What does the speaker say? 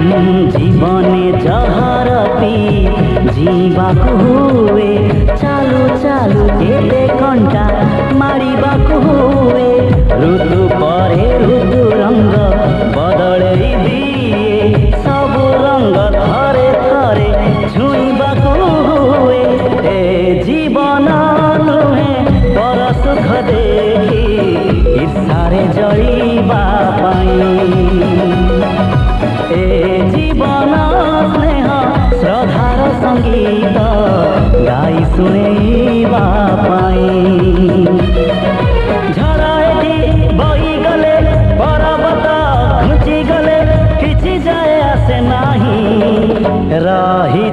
जीवने जहर पी जीवाकु हुए चालू चालू केते कंटा मारिबाकु हुए ऋतु परे ऋतु रंग बदले दिए सब रंग थरे थरे छुईबाकु हुए ए जीवन नुहे पर सुख देखी ईर्षारे जलिबा ए जीवन स्नेह श्रद्धार संगीत गाई शुणेबा झड़ाएटी बही गले पर्वत घुची गले किछि जाए आसे नाही रही